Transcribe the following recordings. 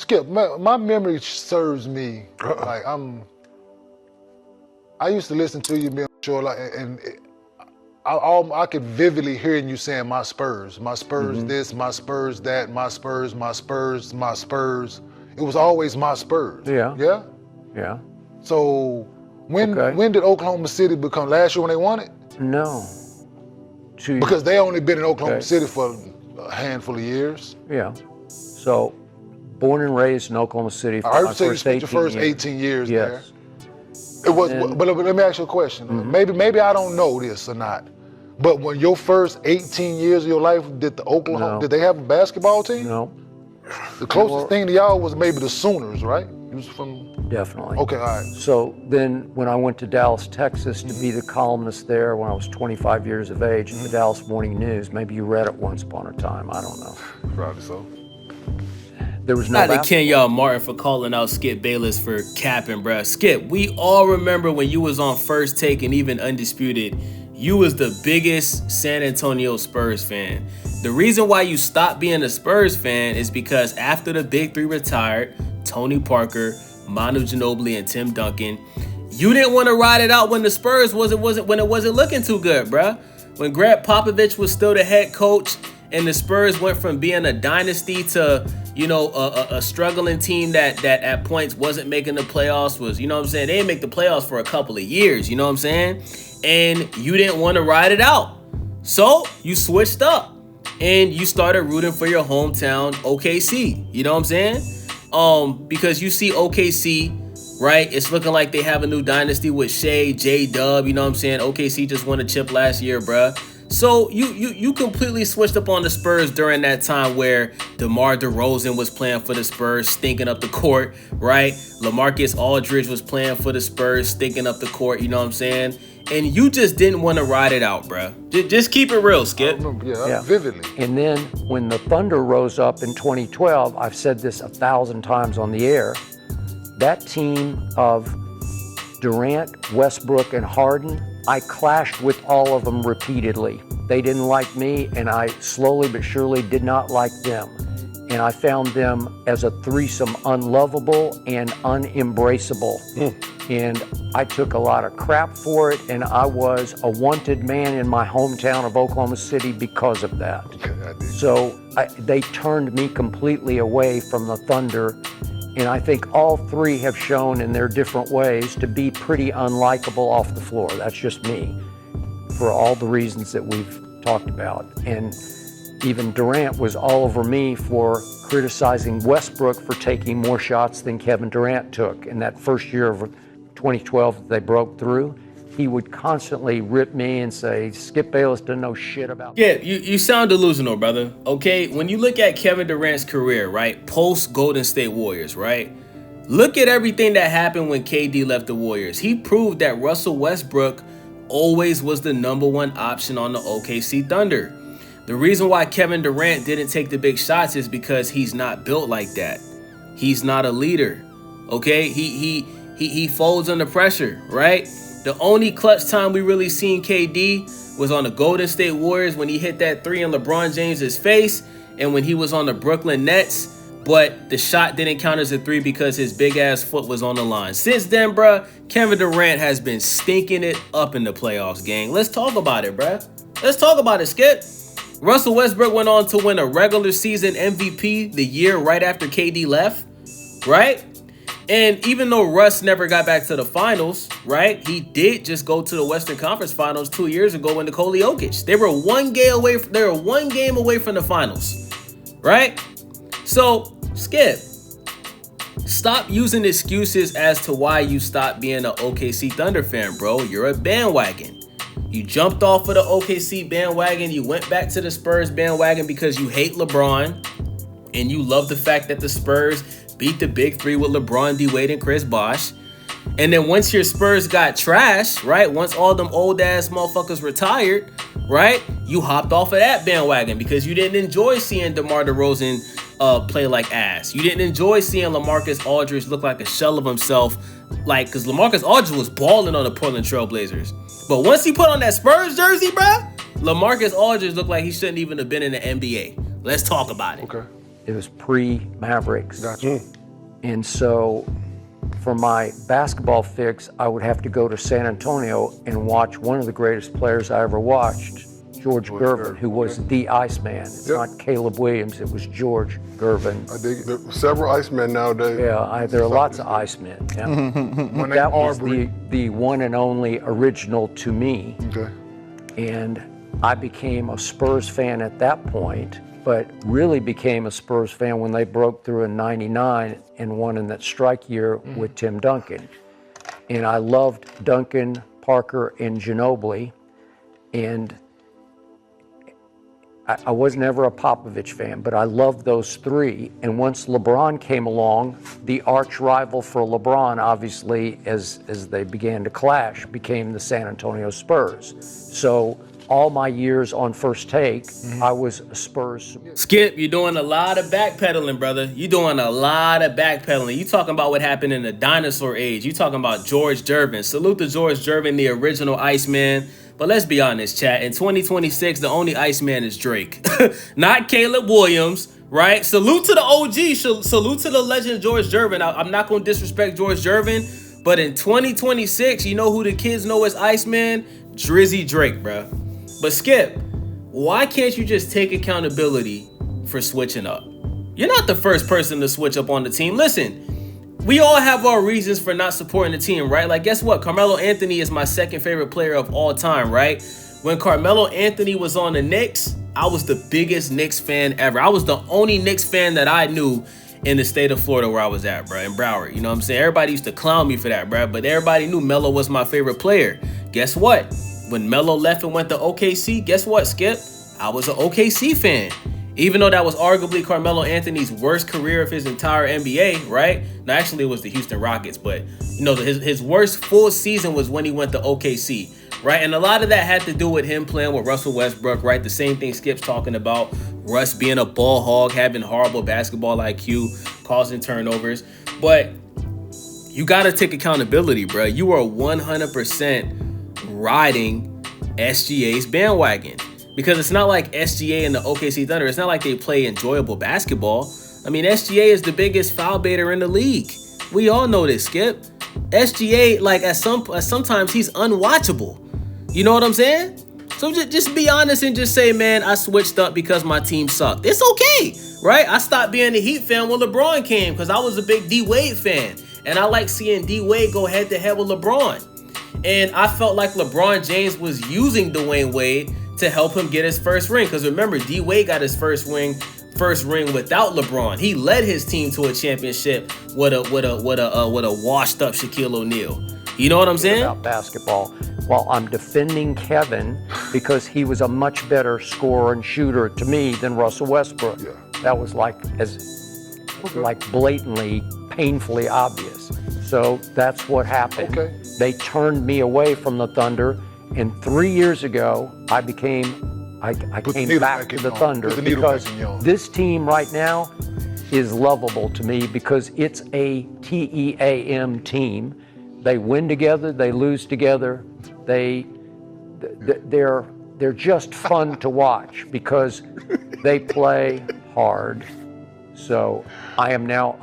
Skip, my memory serves me like I used to listen to you, being sure, like, and I could vividly hear you saying my Spurs this, my Spurs that, my Spurs, my Spurs, my Spurs. It was always my Spurs. Yeah. Yeah? Yeah. So when did Oklahoma City become last year when they won it? No. Because they only been in Oklahoma City for a handful of years. Yeah. So born and raised in Oklahoma City for my first 18 your first 18 years there. Yes. It was, but let me ask you a question. Maybe I don't know this or not. But when your first 18 years of your life, did they have a basketball team? No. The closest thing to y'all was maybe the Sooners, right? You was from. Definitely. Okay, all right. So then when I went to Dallas, Texas to be the columnist there when I was 25 years of age in the Dallas Morning News, maybe you read it once upon a time, I don't know. Probably so. There was no Not to Kenyon Martin for calling out Skip Bayless for capping, bruh. Skip, we all remember when you was on First Take and even Undisputed, you was the biggest San Antonio Spurs fan. The reason why you stopped being a Spurs fan is because after the Big Three retired, Tony Parker, Manu Ginobili, and Tim Duncan, you didn't want to ride it out when the Spurs wasn't looking too good, bruh. When Greg Popovich was still the head coach and the Spurs went from being a dynasty to, you know, a struggling team that at points wasn't making the playoffs, was, you know what I'm saying? They didn't make the playoffs for a couple of years, you know what I'm saying? And you didn't want to ride it out. So you switched up and you started rooting for your hometown OKC, you know what I'm saying? Because you see OKC, right? It's looking like they have a new dynasty with Shea, J-Dub, you know what I'm saying? OKC just won a chip last year, bruh. So you completely switched up on the Spurs during that time where DeMar DeRozan was playing for the Spurs, stinking up the court, right? LaMarcus Aldridge was playing for the Spurs, stinking up the court, you know what I'm saying? And you just didn't want to ride it out, bro. Just keep it real, Skip. Yeah, vividly. And then when the Thunder rose up in 2012, I've said this 1,000 times on the air, that team of Durant, Westbrook, and Harden, I clashed with all of them repeatedly. They didn't like me, and I slowly but surely did not like them. And I found them as a threesome unlovable and unembraceable. And I took a lot of crap for it, and I was a wanted man in my hometown of Oklahoma City because of that. So they turned me completely away from the Thunder. And I think all three have shown in their different ways to be pretty unlikable off the floor. That's just me, for all the reasons that we've talked about. And even Durant was all over me for criticizing Westbrook for taking more shots than Kevin Durant took. In that first year of 2012 that they broke through, he would constantly rip me and say, Skip Bayless doesn't know shit about Yeah, you sound delusional, brother. Okay, when you look at Kevin Durant's career, right, post Golden State Warriors, right, look at everything that happened when KD left the Warriors. He proved that Russell Westbrook always was the number one option on the OKC Thunder. The reason why Kevin Durant didn't take the big shots is because he's not built like that. He's not a leader. Okay, he folds under pressure, right? The only clutch time we really seen KD was on the Golden State Warriors when he hit that three in LeBron James's face, and when he was on the Brooklyn Nets, but the shot didn't count as a three because his big ass foot was on the line. Since then, bruh, Kevin Durant has been stinking it up in the playoffs, gang. Let's talk about it, bruh. Let's talk about it, Skip. Russell Westbrook went on to win a regular season MVP the year right after KD left, right? And even though Russ never got back to the finals, right, he did just go to the Western Conference Finals 2 years ago with Nikola Jokic. They were one game away from the finals, right? So, Skip, stop using excuses as to why you stopped being an OKC Thunder fan, bro. You're a bandwagon. You jumped off of the OKC bandwagon. You went back to the Spurs bandwagon because you hate LeBron, and you love the fact that the Spurs beat the Big Three with LeBron, D-Wade, and Chris Bosh. And then once your Spurs got trashed, right, once all them old-ass motherfuckers retired, right, you hopped off of that bandwagon because you didn't enjoy seeing DeMar DeRozan play like ass. You didn't enjoy seeing LaMarcus Aldridge look like a shell of himself, like, because LaMarcus Aldridge was balling on the Portland Trail Blazers. But once he put on that Spurs jersey, bruh, LaMarcus Aldridge looked like he shouldn't even have been in the NBA. Let's talk about it. Okay. It was pre-Mavericks. Gotcha. And so for my basketball fix, I would have to go to San Antonio and watch one of the greatest players I ever watched, George Gervin, who was the Iceman. It's not Caleb Williams, it was George Gervin. I dig it. There are several Icemen nowadays. Yeah, there are lots of Icemen. Yeah. That was the one and only original to me. Okay. And I became a Spurs fan at that point, but really became a Spurs fan when they broke through in '99 and won in that strike year with Tim Duncan. And I loved Duncan, Parker, and Ginobili. And I was never a Popovich fan, but I loved those three. And once LeBron came along, the arch rival for LeBron, obviously, as they began to clash, became the San Antonio Spurs. So all my years on First Take, I was a Spurs. Skip, you're doing a lot of backpedaling, brother. You're doing a lot of backpedaling. You talking about what happened in the dinosaur age. You talking about George Gervin. Salute to George Gervin, the original Iceman. But let's be honest, chat. In 2026, the only Iceman is Drake, not Caleb Williams, right? Salute to the OG. Salute to the legend George Gervin. I'm not going to disrespect George Gervin, but in 2026, you know who the kids know as Iceman? Drizzy Drake, bro. But Skip, why can't you just take accountability for switching up? You're not the first person to switch up on the team. Listen, we all have our reasons for not supporting the team, right? Like, guess what? Carmelo Anthony is my second favorite player of all time, right? When Carmelo Anthony was on the Knicks, I was the biggest Knicks fan ever. I was the only Knicks fan that I knew in the state of Florida where I was at, bro, in Broward. You know what I'm saying? Everybody used to clown me for that, bro, but everybody knew Melo was my favorite player. Guess what? When Melo left and went to OKC, guess what, Skip? I was an OKC fan. Even though that was arguably Carmelo Anthony's worst career of his entire NBA, right? No, actually it was the Houston Rockets, but you know, his worst full season was when he went to OKC, right? And a lot of that had to do with him playing with Russell Westbrook, right? The same thing Skip's talking about, Russ being a ball hog, having horrible basketball IQ, causing turnovers. But you gotta take accountability, bro. You are 100% riding SGA's bandwagon. Because it's not like SGA and the OKC Thunder, it's not like they play enjoyable basketball. I mean, SGA is the biggest foul baiter in the league. We all know this, Skip. SGA, like, sometimes he's unwatchable. You know what I'm saying? So just be honest and just say, man, I switched up because my team sucked. It's okay, right? I stopped being a Heat fan when LeBron came because I was a big D-Wade fan. And I like seeing D-Wade go head-to-head with LeBron. And I felt like LeBron James was using Dwayne Wade to help him get his first ring. Because remember, D-Wade got his first ring without LeBron. He led his team to a championship with a washed up Shaquille O'Neal. You know what I'm saying? About basketball, while I'm defending Kevin because he was a much better scorer and shooter to me than Russell Westbrook. Yeah. That was like blatantly, painfully obvious. So that's what happened. Okay. They turned me away from the Thunder. And 3 years ago, I came back to the Thunder because this team right now is lovable to me because it's a TEAM team. They win together, they lose together. They're just fun to watch because they play hard. So I am now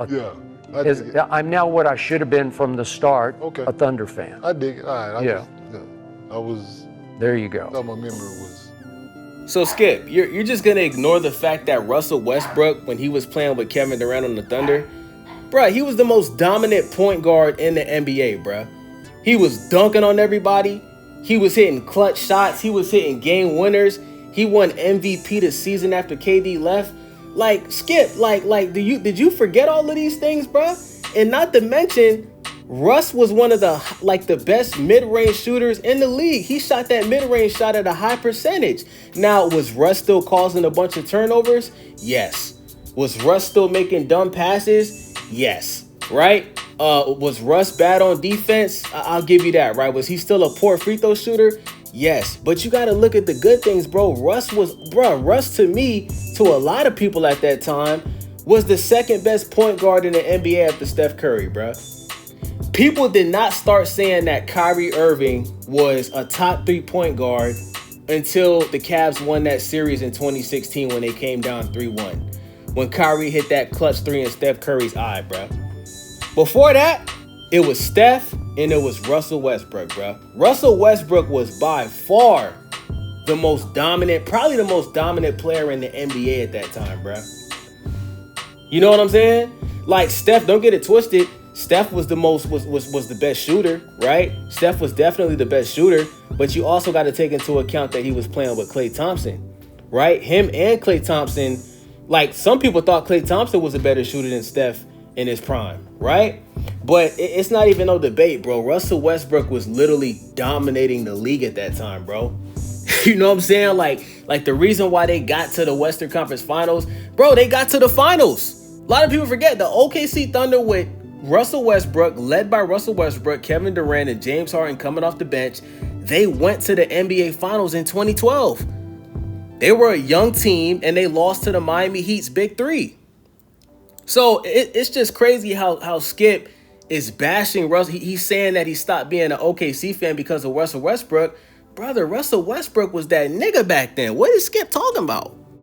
I'm now what I should have been from the start, a Thunder fan. I dig it. All right. There you go. Thought my memory was. So Skip, you're just gonna ignore the fact that Russell Westbrook, when he was playing with Kevin Durant on the Thunder, bruh, he was the most dominant point guard in the NBA, bruh. He was dunking on everybody. He was hitting clutch shots. He was hitting game winners. He won MVP the season after KD left. Like, Skip, did you forget all of these things, bruh? And not to mention, Russ was one of the best mid-range shooters in the league. He shot that mid-range shot at a high percentage. Now, was Russ still causing a bunch of turnovers? Yes. Was Russ still making dumb passes? Yes. Right? Was Russ bad on defense? I'll give you that, right? Was he still a poor free throw shooter? Yes. But you got to look at the good things, bro. Russ to me, to a lot of people at that time, was the second best point guard in the NBA after Steph Curry, bro. People did not start saying that Kyrie Irving was a top 3 point guard until the Cavs won that series in 2016 when they came down 3-1. when Kyrie hit that clutch 3 in Steph Curry's eye, bro. Before that, it was Steph and it was Russell Westbrook, bro. Russell Westbrook was by far the most dominant, probably the most dominant player in the NBA at that time, bro. You know what I'm saying? Like Steph, don't get it twisted. Steph was was the best shooter, right? Steph was definitely the best shooter, but you also got to take into account that he was playing with Klay Thompson, right? Him and Klay Thompson, like some people thought Klay Thompson was a better shooter than Steph in his prime, right? But it's not even no debate, bro. Russell Westbrook was literally dominating the league at that time, bro. You know what I'm saying? Like the reason why they got to the Western Conference Finals, bro, they got to the finals. A lot of people forget the OKC Thunder with Russell Westbrook, led by Russell Westbrook, Kevin Durant, and James Harden coming off the bench. They went to the NBA Finals in 2012. They were a young team, and they lost to the Miami Heat's Big Three. So it's just crazy how Skip is bashing Russell. He's saying that he stopped being an OKC fan because of Russell Westbrook. Brother, Russell Westbrook was that nigga back then. What is Skip talking about?